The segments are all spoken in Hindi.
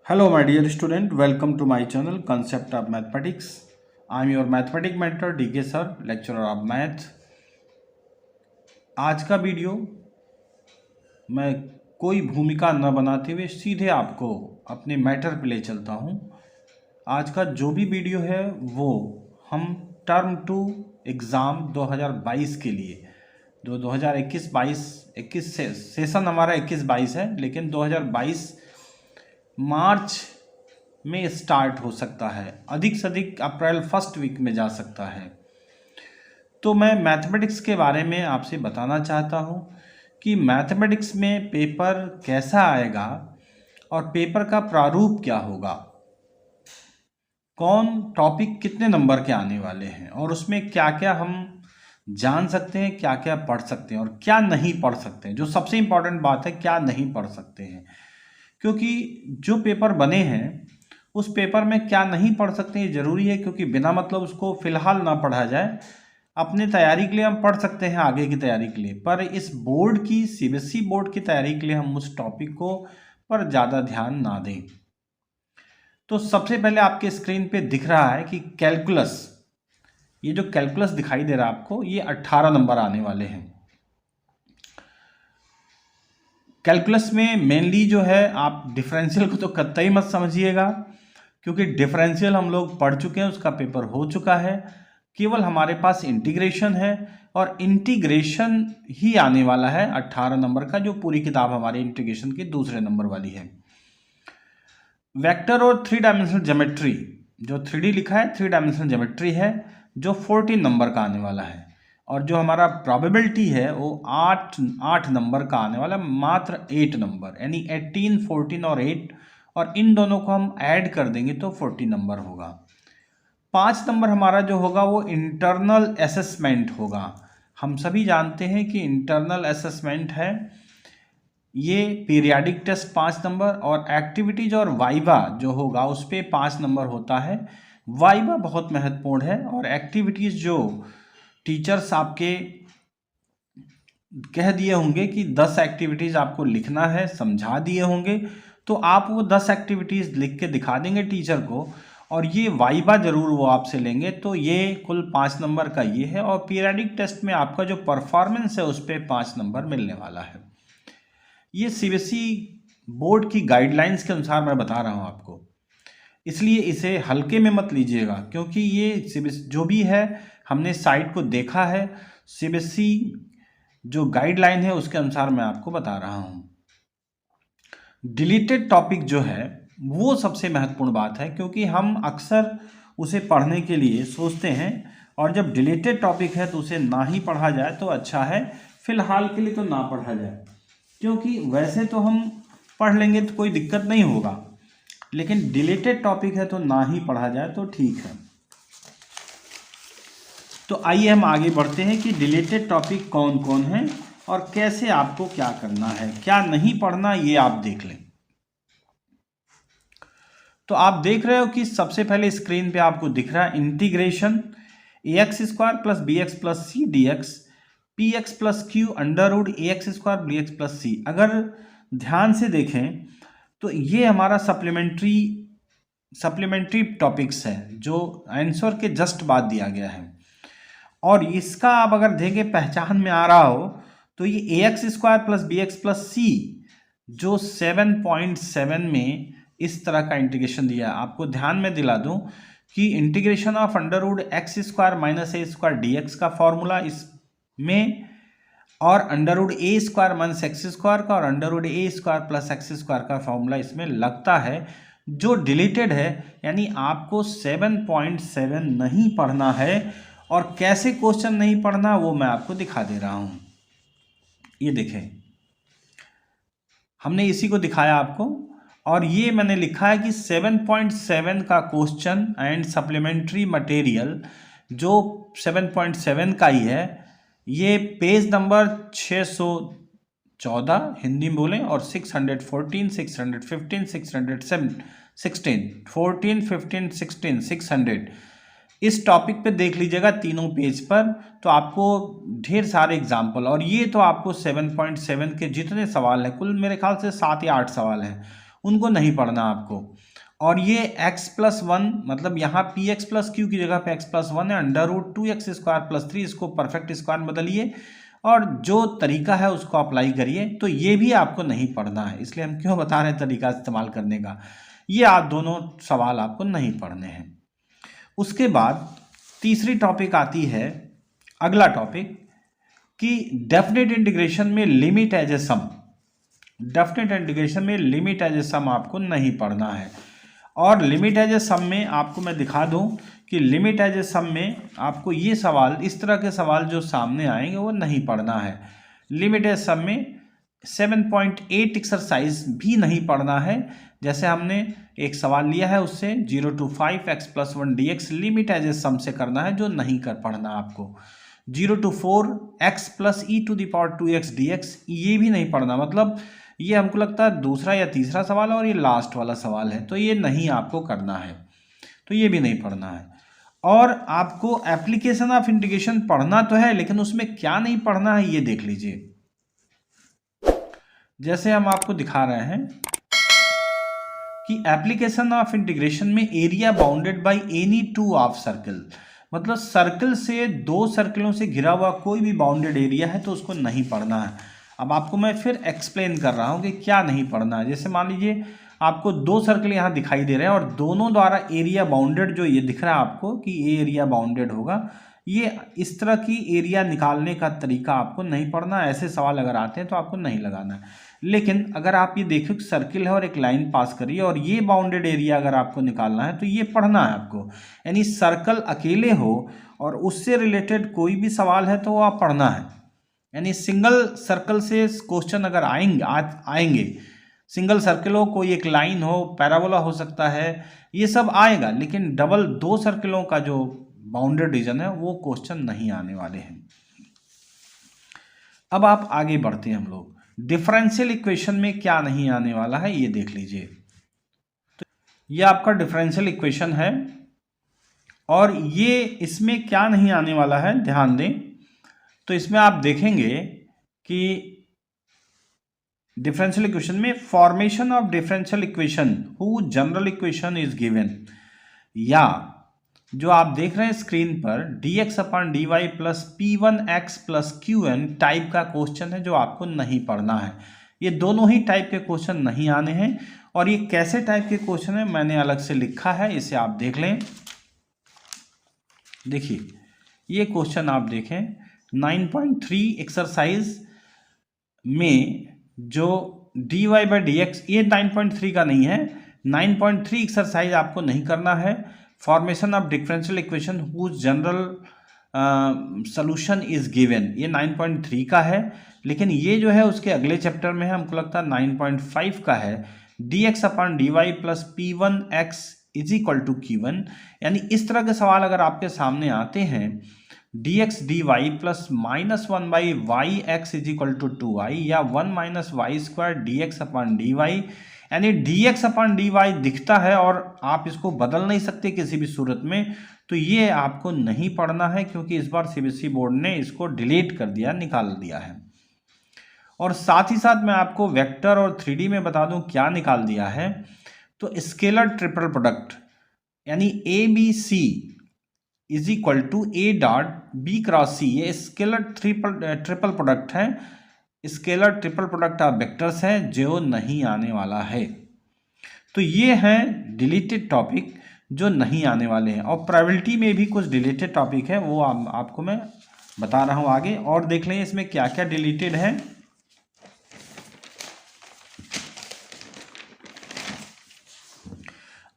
Hello, my dear student. Welcome to my channel, Concept of Mathematics. I am your mathematics mentor, DK sir, lecturer of math. आज का वीडियो मैं कोई भूमिका न बनाते हुए सीधे आपको अपने मैटर पे ले चलता हूँ। आज का जो भी वीडियो है वो हम टर्म टू एग्ज़ाम 2022 के लिए जो 2021-22 सेशन हमारा 21-22 है, लेकिन 2022 मार्च में स्टार्ट हो सकता है, अधिक से अधिक अप्रैल फर्स्ट वीक में जा सकता है। तो मैं मैथमेटिक्स के बारे में आपसे बताना चाहता हूँ कि मैथमेटिक्स में पेपर कैसा आएगा और पेपर का प्रारूप क्या होगा, कौन टॉपिक कितने नंबर के आने वाले हैं और उसमें क्या क्या हम जान सकते हैं, क्या क्या पढ़ सकते हैं और क्या नहीं पढ़ सकते हैं। जो सबसे इम्पॉर्टेंट बात है, क्या नहीं पढ़ सकते हैं, क्योंकि जो पेपर बने हैं उस पेपर में क्या नहीं पढ़ सकते हैं ज़रूरी है, क्योंकि बिना मतलब उसको फ़िलहाल ना पढ़ा जाए। अपने तैयारी के लिए हम पढ़ सकते हैं, आगे की तैयारी के लिए, पर इस बोर्ड की सीबीएसई बोर्ड की तैयारी के लिए हम उस टॉपिक को पर ज़्यादा ध्यान ना दें। तो सबसे पहले आपके स्क्रीन पे दिख रहा है कि कैलकुलस, ये जो कैलकुलस दिखाई दे रहा है आपको, ये 18 नंबर आने वाले हैं। कैलकुलस में मेनली जो है, आप डिफरेंशियल को तो कतई मत समझिएगा, क्योंकि डिफरेंशियल हम लोग पढ़ चुके हैं, उसका पेपर हो चुका है। केवल हमारे पास इंटीग्रेशन है और इंटीग्रेशन ही आने वाला है 18 नंबर का, जो पूरी किताब हमारे इंटीग्रेशन की दूसरे नंबर वाली है। वेक्टर और 3 डायमेंशनल ज्योमेट्री, जो 3D लिखा है 3 डायमेंशनल ज्योमेट्री है, जो 14 नंबर का आने वाला है। और जो हमारा प्रोबेबिलिटी है वो 8 नंबर का आने वाला है, मात्र 8 नंबर, यानी 18, 14 और 8, और इन दोनों को हम ऐड कर देंगे तो 40 नंबर होगा। 5 नंबर हमारा जो होगा वो इंटरनल असेसमेंट होगा। हम सभी जानते हैं कि इंटरनल असेसमेंट है ये पीरियाडिक टेस्ट 5 नंबर, और एक्टिविटीज और वाइवा जो होगा उस पर 5 नंबर होता है। वाइवा बहुत महत्वपूर्ण है, और एक्टिविटीज जो टीचर्स आपके कह दिए होंगे कि 10 एक्टिविटीज़ आपको लिखना है, समझा दिए होंगे, तो आप वो 10 एक्टिविटीज़ लिख के दिखा देंगे टीचर को, और ये वाइवा ज़रूर वो आपसे लेंगे। तो ये कुल 5 नंबर का ये है, और पीरियडिक टेस्ट में आपका जो परफॉर्मेंस है उस पर 5 नंबर मिलने वाला है। ये सीबीएसई बोर्ड की गाइडलाइंस के अनुसार मैं बता रहा हूँ आपको, इसलिए इसे हल्के में मत लीजिएगा, क्योंकि ये सीबीएसई जो भी है हमने साइट को देखा है, सीबीएसई जो गाइडलाइन है उसके अनुसार मैं आपको बता रहा हूँ। डिलीटेड टॉपिक जो है वो सबसे महत्वपूर्ण बात है, क्योंकि हम अक्सर उसे पढ़ने के लिए सोचते हैं, और जब डिलीटेड टॉपिक है तो उसे ना ही पढ़ा जाए तो अच्छा है। फिलहाल के लिए तो ना पढ़ा जाए, क्योंकि वैसे तो हम पढ़ लेंगे तो कोई दिक्कत नहीं होगा, लेकिन डिलीटेड टॉपिक है तो ना ही पढ़ा जाए तो ठीक है। तो आइए हम आगे बढ़ते हैं कि डिलीटेड टॉपिक कौन कौन है और कैसे आपको क्या करना है, क्या नहीं पढ़ना, ये आप देख लें। तो आप देख रहे हो कि सबसे पहले स्क्रीन पे आपको दिख रहा है integration ax² plus bx plus c dx px plus q under root ax² bx plus c। अगर ध्यान से देखें तो ये हमारा सप्लीमेंट्री टॉपिक्स है, जो आंसर के जस्ट बाद दिया गया है, और इसका आप अगर देखें पहचान में आ रहा हो तो ये ax² plus bx plus c जो 7.7 में इस तरह का इंटीग्रेशन दिया है। आपको ध्यान में दिला दूं कि integration of under root x² minus a² dx का फॉर्मूला इसमें, और under root a² minus x² का, और under root a² plus x² का फॉर्मूला इसमें लगता है। जो डिलीटेड है, यानी आपको 7.7 नहीं पढ़ना है, और कैसे क्वेश्चन नहीं पढ़ना वो मैं आपको दिखा दे रहा हूँ। ये देखें, हमने इसी को दिखाया आपको, और ये मैंने लिखा है कि 7.7 का क्वेश्चन एंड सप्लीमेंट्री मटेरियल जो 7.7 का ही है, ये पेज नंबर 614 हिंदी में बोलें, और 614, 615, 616, 14, 15, 16, 600 इस टॉपिक पे देख लीजिएगा तीनों पेज पर, तो आपको ढेर सारे एग्जाम्पल, और ये तो आपको 7.7 के जितने सवाल हैं, कुल मेरे ख्याल से 7 या 8 सवाल हैं, उनको नहीं पढ़ना आपको। और ये x+1 मतलब यहाँ px+q की जगह पे x+1 है, √2x² + 3 इसको परफेक्ट स्क्वायर में बदलिए और जो तरीका है उसको अप्लाई करिए। तो ये भी आपको नहीं पढ़ना है, इसलिए हम क्यों बता रहे हैं तरीका इस्तेमाल करने का। ये आप दोनों सवाल आपको नहीं पढ़ने हैं। उसके बाद तीसरी टॉपिक आती है, अगला टॉपिक कि डेफिनेट इंटीग्रेशन में limit as a sum. Definite integration में लिमिट एज ए सम आपको नहीं पढ़ना है। और लिमिट एज ए सम में आपको मैं दिखा दूं कि लिमिट एज ए सम में आपको ये सवाल, इस तरह के सवाल जो सामने आएंगे वो नहीं पढ़ना है। लिमिट एज सम में 7.8 एक्सरसाइज भी नहीं पढ़ना है। जैसे हमने एक सवाल लिया है उससे 0 to 5 x+1 dx limit as a sum से करना है, जो नहीं कर पढ़ना आपको। 0 to 4 x + e⁻²x dx ये भी नहीं पढ़ना। मतलब ये हमको लगता है दूसरा या तीसरा सवाल है और ये लास्ट वाला सवाल है, तो ये नहीं आपको करना है, तो ये भी नहीं पढ़ना है। और आपको एप्लीकेशन ऑफ इंटीग्रेशन पढ़ना तो है, लेकिन उसमें क्या नहीं पढ़ना है ये देख लीजिए। जैसे हम आपको दिखा रहे हैं कि एप्लीकेशन ऑफ इंटीग्रेशन में area bounded by any two of circle, मतलब सर्कल से दो सर्कलों से घिरा हुआ कोई भी बाउंडेड एरिया है तो उसको नहीं पढ़ना है। अब आपको मैं फिर एक्सप्लेन कर रहा हूँ कि क्या नहीं पढ़ना है। जैसे मान लीजिए आपको दो सर्कल यहाँ दिखाई दे रहे हैं और दोनों द्वारा एरिया बाउंडेड जो ये दिख रहा है आपको कि ये एरिया बाउंडेड होगा, ये इस तरह की एरिया निकालने का तरीका आपको नहीं पढ़ना। ऐसे सवाल अगर आते हैं तो आपको नहीं लगाना है। लेकिन अगर आप ये देखो सर्किल है और एक लाइन पास करिए और ये बाउंडेड एरिया अगर आपको निकालना है तो ये पढ़ना है आपको। यानी सर्कल अकेले हो और उससे रिलेटेड कोई भी सवाल है तो वो आप पढ़ना है। यानी सिंगल सर्कल से क्वेश्चन अगर आएंगे सिंगल सर्कल हो, कोई एक लाइन हो, पैराबोला हो सकता है, ये सब आएगा, लेकिन डबल दो सर्कलों का जो बाउंडेड रीजन है वो क्वेश्चन नहीं आने वाले हैं। अब आप आगे बढ़ते हैं हम लोग। डिफरेंशियल इक्वेशन में क्या नहीं आने वाला है ये देख लीजिए। तो ये आपका डिफरेंशियल इक्वेशन है और ये इसमें क्या नहीं आने वाला है ध्यान दें। तो इसमें आप देखेंगे कि डिफरेंशियल इक्वेशन में formation of differential equation who general equation is given, या जो आप देख रहे हैं स्क्रीन पर dx/dy + p1x + qn टाइप का क्वेश्चन है जो आपको नहीं पढ़ना है। ये दोनों ही टाइप के क्वेश्चन नहीं आने हैं। और ये कैसे टाइप के क्वेश्चन है मैंने अलग से लिखा है, इसे आप देख लें। देखिए ये क्वेश्चन आप देखें 9.3 एक्सरसाइज में जो dy/dx, ये 9.3 का नहीं है, 9.3 एक्सरसाइज आपको नहीं करना है। Formation of differential equation whose general solution is given, ये 9.3 का है। लेकिन ये जो है उसके अगले चैप्टर में है, हमको लगता है 9.5 का है। dx/dy + p1x = q1, यानी इस तरह के सवाल अगर आपके सामने आते हैं dx/dy + -1/yx = 2y या 1 - y² dx/dy, यानी dx/dy दिखता है और आप इसको बदल नहीं सकते किसी भी सूरत में, तो ये आपको नहीं पढ़ना है क्योंकि इस बार सीबीएसई बोर्ड ने इसको डिलीट कर दिया, निकाल दिया है। और साथ ही साथ मैं आपको वेक्टर और 3D में बता दूं क्या निकाल दिया है। तो स्केलर ट्रिपल प्रोडक्ट यानी ABC = A.B × C, ये स्केलर ट्रिपल प्रोडक्ट है। Scalar triple product of vectors है जो नहीं आने वाला है। तो ये हैं डिलीटेड टॉपिक जो नहीं आने वाले हैं। और प्रोबेबिलिटी में भी कुछ डिलीटेड टॉपिक है, वो आपको मैं बता रहा हूँ आगे। और देख लें इसमें क्या क्या डिलीटेड है।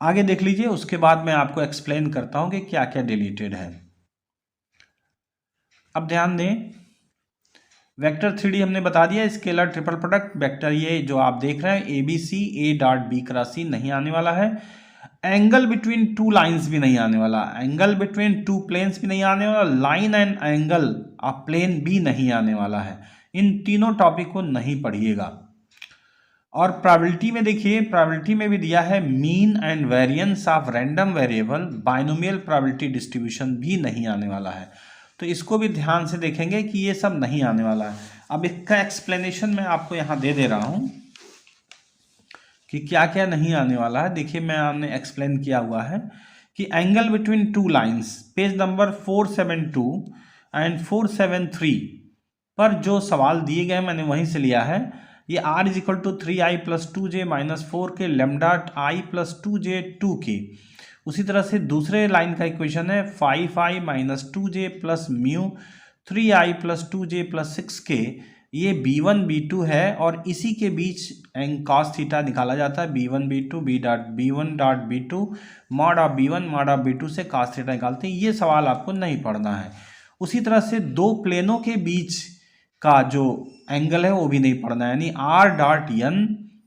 आगे देख लीजिए, उसके बाद मैं आपको एक्सप्लेन करता हूँ कि क्या क्या डिलीटेड है। अब ध्यान दें, वेक्टर 3D हमने बता दिया, स्केलर ट्रिपल प्रोडक्ट वेक्टर ये जो आप देख रहे हैं ABC A.B × C नहीं आने वाला है। एंगल बिटवीन टू लाइंस भी नहीं आने वाला, एंगल बिटवीन टू प्लेन्स भी नहीं आने वाला, line and angle of plane भी नहीं आने वाला है। इन तीनों टॉपिक को नहीं पढ़िएगा। और प्रोबेबिलिटी में देखिए, प्रोबेबिलिटी में भी दिया है mean and variance of random variable binomial probability distribution भी नहीं आने वाला है। तो इसको भी ध्यान से देखेंगे कि ये सब नहीं आने वाला है। अब इसका एक्सप्लेनेशन मैं आपको यहाँ दे रहा हूँ कि क्या क्या नहीं आने वाला है। देखिए मैं आपने एक्सप्लेन किया हुआ है कि angle between two lines, page number 472 and 473 पर जो सवाल दिए गए मैंने वहीं से लिया है। ये r is equal to 3i plus 2j minus 4 के lambda i plus 2j 2k। उसी तरह से दूसरे लाइन का इक्वेशन है 5i minus 2j plus mu 3i plus 2j plus 6k। ये b1 b2 है और इसी के बीच cos थीटा निकाला जाता है b1 b2 b1 dot b2 mod of b1 mod of b2 से cos थीटा निकालते हैं। ये सवाल आपको नहीं पढ़ना है। उसी तरह से दो प्लेनों के बीच का जो एंगल है वो भी नहीं पढ़ना है, यानी r dot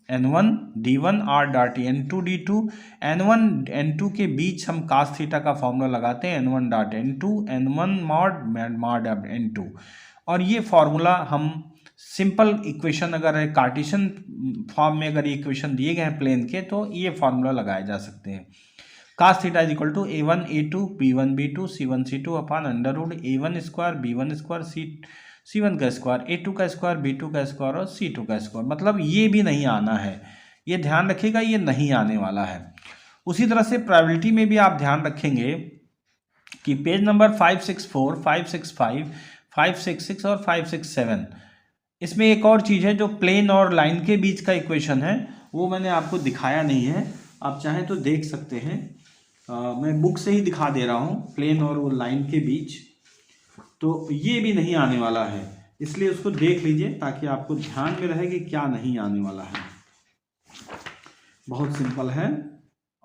n1 d1 r dot n2 d2 n1 n2 के बीच हम cos थीटा का फॉर्मूला लगाते हैं n1 dot n2 n1 mod of n2। और ये फॉर्मूला हम सिंपल इक्वेशन अगर कार्टेशियन फॉर्म में अगर ये इक्वेशन दिए गए हैं प्लेन के तो ये फॉर्मूला लगाए जा सकते हैं। cos theta is equal to a1 a2 b1 b2 c1 c2 upon under root a1 square b1 square c1 का स्क्वायर a2 का स्क्वायर b2 का स्क्वायर और c2 का स्क्वायर। मतलब ये भी नहीं आना है, ये ध्यान रखिएगा, ये नहीं आने वाला है। उसी तरह से प्रोबेबिलिटी में भी आप ध्यान रखेंगे कि पेज नंबर 564 565 566 और 567 इसमें एक और चीज़ है जो प्लेन और लाइन के बीच का इक्वेशन है, वो मैंने आपको दिखाया नहीं है, आप चाहें तो देख सकते हैं। मैं बुक से ही दिखा दे रहा हूँ प्लेन और वो लाइन के बीच, तो ये भी नहीं आने वाला है, इसलिए उसको देख लीजिए ताकि आपको ध्यान में रहे कि क्या नहीं आने वाला है। बहुत सिंपल है,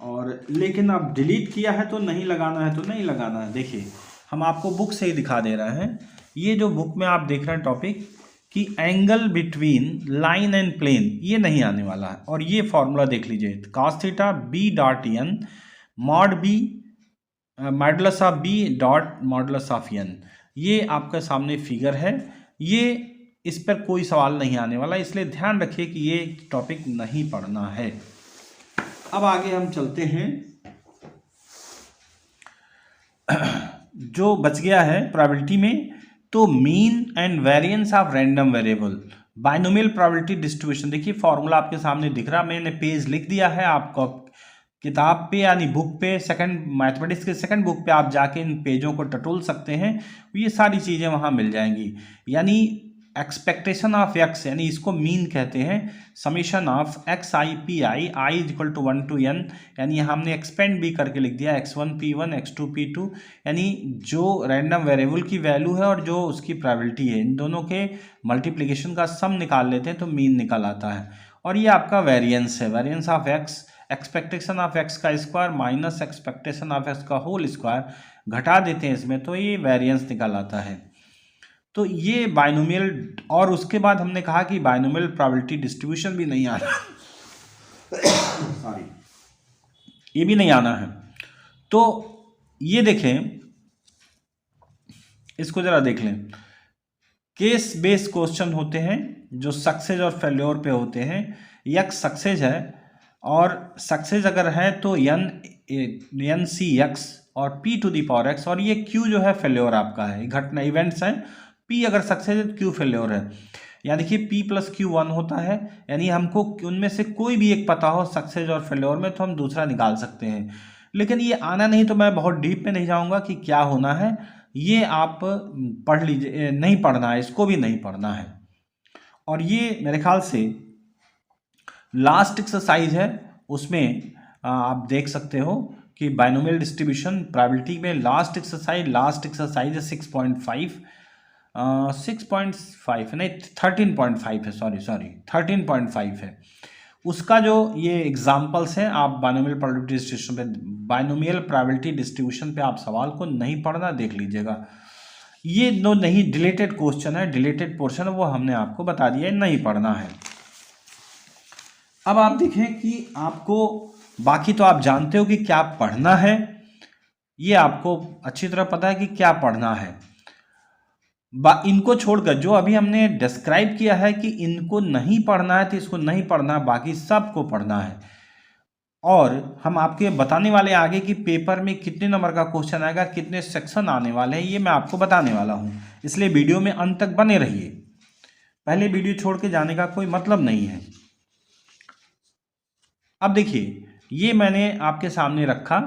और लेकिन आप डिलीट किया है तो नहीं लगाना है तो नहीं लगाना है। देखिए हम आपको बुक से ही दिखा दे रहे हैं। ये जो बुक में आप देख रहे हैं टॉपिक कि angle between line and plane, ये नहीं आने वाला है। और ये फॉर्मूला देख लीजिए cos theta b dot n mod b modulus of b dot modulus of n, ये आपके सामने फिगर है। ये इस पर कोई सवाल नहीं आने वाला, इसलिए ध्यान रखिए कि ये टॉपिक नहीं पढ़ना है। अब आगे हम चलते हैं। जो बच गया है प्रोबेबिलिटी में, तो mean and variance of random variable, binomial probability distribution. देखिए फॉर्मूला आपके सामने दिख रहा, मैंने पेज लिख दिया है आपको किताब पे यानी बुक पे, सेकंड मैथमेटिक्स के सेकंड बुक पे आप जाके इन पेजों को टटोल सकते हैं, ये सारी चीज़ें वहाँ मिल जाएंगी। यानी एक्सपेक्टेशन ऑफ एक्स, यानी इसको मीन कहते हैं, summation of x i p i i is equal to 1 to n, यानी हमने एक्सपेंड भी करके लिख दिया x1 p1 x2 p2, यानी जो रैंडम वेरिएबल की वैल्यू है और जो उसकी प्रोबेबिलिटी है, इन दोनों के मल्टीप्लिकेशन का सम निकाल लेते हैं तो मीन निकल आता है। और ये आपका वेरिएंस है, variance of X, expectation of X का square minus expectation of X का होल स्क्वायर घटा देते हैं इसमें, तो ये वेरिएंस निकल आता है। तो ये बाइनोमियल, और उसके बाद हमने कहा कि बाइनोमियल प्रोबेबिलिटी डिस्ट्रीब्यूशन भी नहीं आना सॉरी, ये भी नहीं आना है। तो ये देखें, इसको जरा देख लें। केस बेस्ड क्वेश्चन होते हैं जो सक्सेस और फेल्योर पे होते हैं। एक्स सक्सेस है और सक्सेस अगर है तो एन सी एक्स और p to the power x, और ये q जो है फेल्योर आपका है, घटना इवेंट्स हैं। p अगर सक्सेस है तो q फेल्योर है, यानी कि p प्लस q 1 होता है। यानी हमको उनमें से कोई भी एक पता हो सक्सेस और फेल्योर में तो हम दूसरा निकाल सकते हैं, लेकिन ये आना नहीं तो मैं बहुत डीप में नहीं जाऊंगा कि क्या होना है, ये आप पढ़ लीजिए, नहीं पढ़ना है, इसको भी नहीं पढ़ना है। और ये मेरे ख्याल से लास्ट एक्सरसाइज है, उसमें आप देख सकते हो कि बाइनोमियल डिस्ट्रीब्यूशन प्रोबेबिलिटी में लास्ट एक्सरसाइज है 6.5 नहीं 13.5 है, सॉरी 13.5 है। उसका जो ये एग्जाम्पल्स हैं, आप बाइनोमियल प्रोबेबिलिटी डिस्ट्रीब्यूशन पे, बाइनोमियल प्रोबेबिलिटी डिस्ट्रीब्यूशन पे आप सवाल को नहीं पढ़ना, देख लीजिएगा। ये नो नहीं डिलेटेड क्वेश्चन है, डिलेटेड पोर्शन है, वो हमने आपको बता दिया है, नहीं पढ़ना है। अब आप देखें कि आपको बाकी तो आप जानते हो कि क्या पढ़ना है, ये आपको अच्छी तरह पता है कि क्या पढ़ना है। इनको छोड़कर जो अभी हमने डिस्क्राइब किया है कि इनको नहीं पढ़ना है तो इसको नहीं पढ़ना, बाकी सबको पढ़ना है। और हम आपके बताने वाले आगे कि पेपर में कितने नंबर का क्वेश्चन आएगा, कितने सेक्शन आने वाले हैं, ये मैं आपको बताने वाला हूँ, इसलिए वीडियो में अंत तक बने रहिए। पहले वीडियो छोड़ के जाने का कोई मतलब नहीं है। अब देखिए, ये मैंने आपके सामने रखा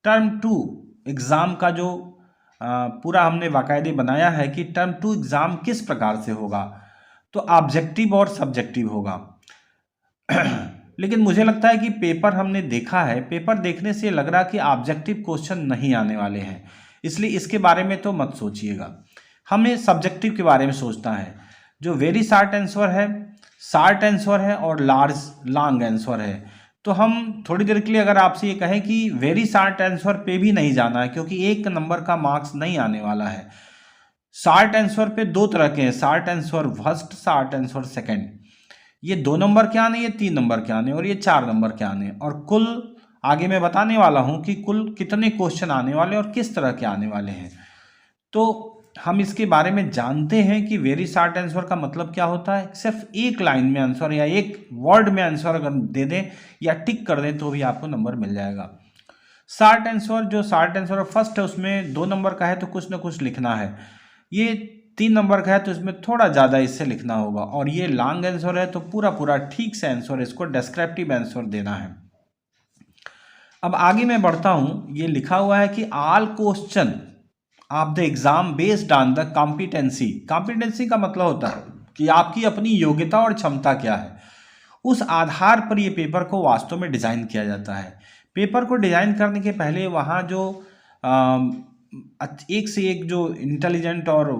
टर्म 2 एग्ज़ाम का जो पूरा हमने बाकायदे बनाया है कि टर्म 2 एग्ज़ाम किस प्रकार से होगा। तो ऑब्जेक्टिव और सब्जेक्टिव होगा। लेकिन मुझे लगता है कि पेपर हमने देखा है, पेपर देखने से लग रहा कि ऑब्जेक्टिव क्वेश्चन नहीं आने वाले हैं, इसलिए इसके बारे में तो मत सोचिएगा। हमें सब्जेक्टिव के बारे में सोचना है। जो वेरी शॉर्ट आंसर है और लॉन्ग आंसर है। तो हम थोड़ी देर के लिए अगर आपसे ये कहें कि वेरी शॉर्ट आंसर पे भी नहीं जाना है, क्योंकि एक नंबर का मार्क्स नहीं आने वाला है। शॉर्ट आंसर पे दो तरह के हैं, short answer first, short answer second. ये 2 नंबर के आने, ये 3 नंबर के आने और ये 4 नंबर के आने। और कुल आगे मैं बताने वाला हूँ कि कुल कितने क्वेश्चन आने वाले और किस तरह के आने वाले हैं। तो हम इसके बारे में जानते हैं कि वेरी शॉर्ट आंसर का मतलब क्या होता है। सिर्फ एक लाइन में आंसर या एक वर्ड में आंसर अगर दे दें या टिक कर दें तो भी आपको नंबर मिल जाएगा। शॉर्ट आंसर, जो शॉर्ट आंसर फर्स्ट है उसमें 2 नंबर का है तो कुछ ना कुछ लिखना है। ये 3 नंबर का है तो इसमें थोड़ा ज़्यादा इससे लिखना होगा। और ये लॉन्ग आंसर है तो पूरा पूरा ठीक से आंसर, इसको डिस्क्रिप्टिव आंसर देना है। अब आगे मैं बढ़ता हूँ। ये लिखा हुआ है कि all question of the exam based on the competency. Competency का मतलब होता है कि आपकी अपनी योग्यता और क्षमता क्या है, उस आधार पर ये पेपर को वास्तव में डिज़ाइन किया जाता है। पेपर को डिज़ाइन करने के पहले वहाँ जो एक से एक जो इंटेलिजेंट और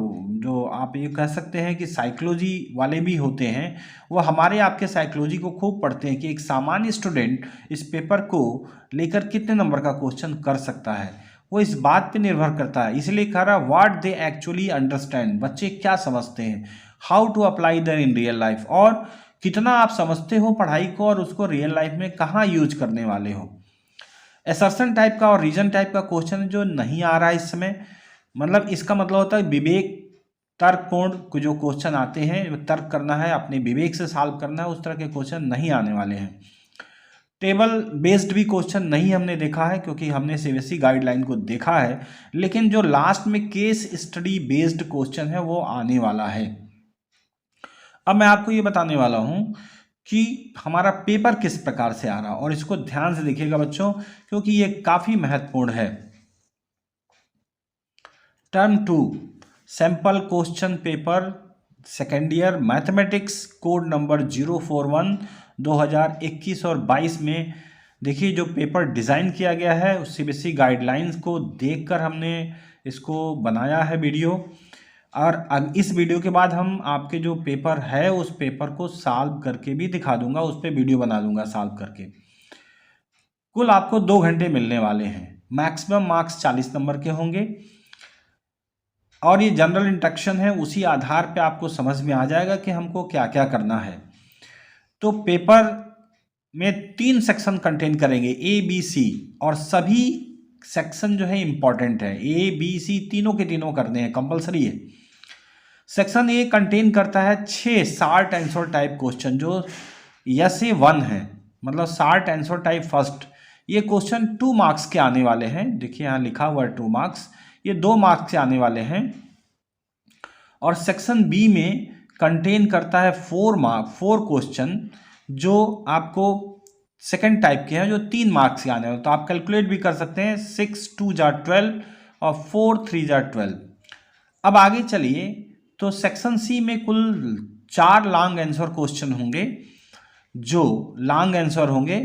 जो आप ये कह सकते हैं कि साइकोलॉजी वाले भी होते हैं, वो हमारे आपके साइकोलॉजी को खूब पढ़ते हैं कि एक सामान्य स्टूडेंट इस पेपर को लेकर कितने नंबर का क्वेश्चन कर सकता है। वो इस बात पे निर्भर करता है, इसलिए कह रहा व्हाट दे एक्चुअली अंडरस्टैंड, बच्चे क्या समझते हैं, how to apply that in real life, और कितना आप समझते हो पढ़ाई को और उसको रियल लाइफ में कहाँ यूज करने वाले हो। असर्शन टाइप का और रीजन टाइप का क्वेश्चन जो नहीं आ रहा है इस समय, मतलब इसका मतलब होता है विवेक तर्कपूर्ण जो क्वेश्चन आते हैं, तर्क करना है, अपने विवेक से सॉल्व करना है, उस तरह के क्वेश्चन नहीं आने वाले हैं। टेबल बेस्ड भी क्वेश्चन नहीं हमने देखा है, क्योंकि हमने सीबीएसई गाइडलाइन को देखा है। लेकिन जो लास्ट में केस स्टडी बेस्ड क्वेश्चन है वो आने वाला है। अब मैं आपको ये बताने वाला हूँ कि हमारा पेपर किस प्रकार से आ रहा है, और इसको ध्यान से देखिएगा बच्चों, क्योंकि ये काफ़ी महत्वपूर्ण है। Term 2 sample question paper second year mathematics code number 041 2021 और 22 में देखिए जो पेपर डिज़ाइन किया गया है उस सीबीएसई गाइडलाइंस को देखकर हमने इसको बनाया है वीडियो। और अब इस वीडियो के बाद हम आपके जो पेपर है उस पेपर को सॉल्व करके भी दिखा दूंगा, उस पर वीडियो बना दूंगा सॉल्व करके। कुल आपको 2 घंटे मिलने वाले हैं। मैक्सिमम मार्क्स 40 नंबर के होंगे और ये जनरल इंस्ट्रक्शन है, उसी आधार पे आपको समझ में आ जाएगा कि हमको क्या क्या करना है। तो पेपर में 3 सेक्शन कंटेन करेंगे, ए बी सी, और सभी सेक्शन जो है इंपॉर्टेंट है। ए बी सी तीनों के तीनों करने हैं, कंपलसरी है। सेक्शन ए कंटेन करता है 6 शॉर्ट आंसर टाइप क्वेश्चन जो यस ए 1 है, मतलब शॉर्ट आंसर टाइप फर्स्ट। ये क्वेश्चन 2 मार्क्स के आने वाले हैं, देखिए यहाँ लिखा हुआ है 2 मार्क्स, ये 2 मार्क्स के आने वाले हैं। और सेक्शन बी में कंटेन करता है 4 क्वेश्चन जो आपको सेकंड टाइप के हैं, जो 3 मार्क्स के आने वाले। तो आप कैलकुलेट भी कर सकते हैं, 6 2 जा 12 और 4 3 जा 12। अब आगे चलिए, तो सेक्शन सी में कुल 4 लॉन्ग आंसर क्वेश्चन होंगे, जो लॉन्ग आंसर होंगे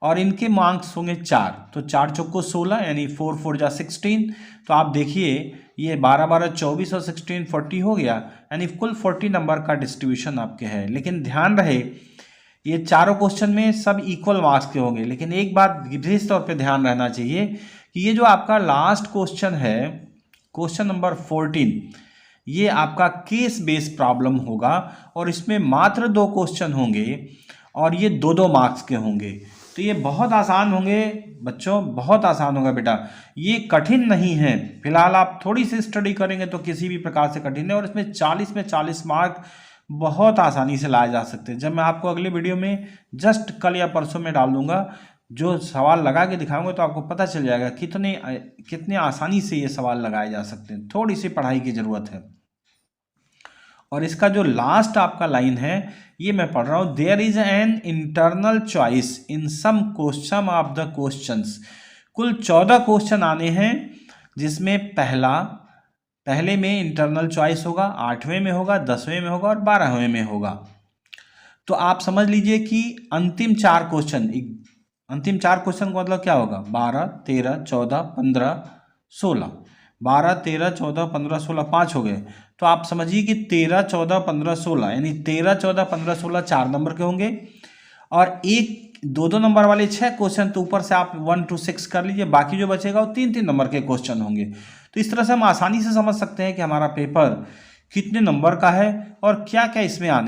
और इनके मार्क्स होंगे 4। तो 4 चौको 16 यानी 4 4 जा 16। तो आप देखिए ये 12 12 24 और 16 40 हो गया, यानी कुल 40 नंबर का डिस्ट्रीब्यूशन आपके है। लेकिन ध्यान रहे ये चारों क्वेश्चन में सब इक्वल मार्क्स के होंगे। लेकिन एक बात विशेष तौर पे ध्यान रहना चाहिए कि ये जो आपका लास्ट क्वेश्चन है, क्वेश्चन नंबर 14, ये आपका केस बेस्ड प्रॉब्लम होगा और इसमें मात्र 2 क्वेश्चन होंगे और ये 2 मार्क्स के होंगे। तो ये बहुत आसान होंगे बच्चों, बहुत आसान होगा बेटा, ये कठिन नहीं है। फिलहाल आप थोड़ी सी स्टडी करेंगे तो किसी भी प्रकार से कठिन है, और इसमें 40 में 40 मार्क बहुत आसानी से लाए जा सकते हैं। जब मैं आपको अगले वीडियो में जस्ट कल या परसों में डाल दूंगा, जो सवाल लगा के दिखाऊंगा, तो आपको पता चल जाएगा कितने आसानी से ये सवाल लगाए जा सकते हैं। थोड़ी सी पढ़ाई की ज़रूरत है। और इसका जो लास्ट आपका लाइन है ये मैं पढ़ रहा हूँ, there is an internal choice in some question of the questions. कुल 14 क्वेश्चन आने हैं जिसमें पहले में इंटरनल चॉइस होगा, 8वें में होगा, 10वें में होगा और 12वें में होगा। तो आप समझ लीजिए कि अंतिम चार क्वेश्चन का मतलब क्या होगा, 12, 13, 14, 15, 16, 12, 13, 14, 15, 16, 5 हो गए। तो आप समझिए कि 13, 14, 15, 16 यानी 13, 14, 15, 16 4 नंबर के होंगे और एक 2-2 नंबर वाले 6 क्वेश्चन, तो ऊपर से आप 1 to 6 कर लीजिए, बाकी जो बचेगा वो 3-3 नंबर के क्वेश्चन होंगे। तो इस तरह से हम आसानी से समझ सकते हैं कि हमारा पेपर कितने नंबर का है और क्या क्या इसमें आने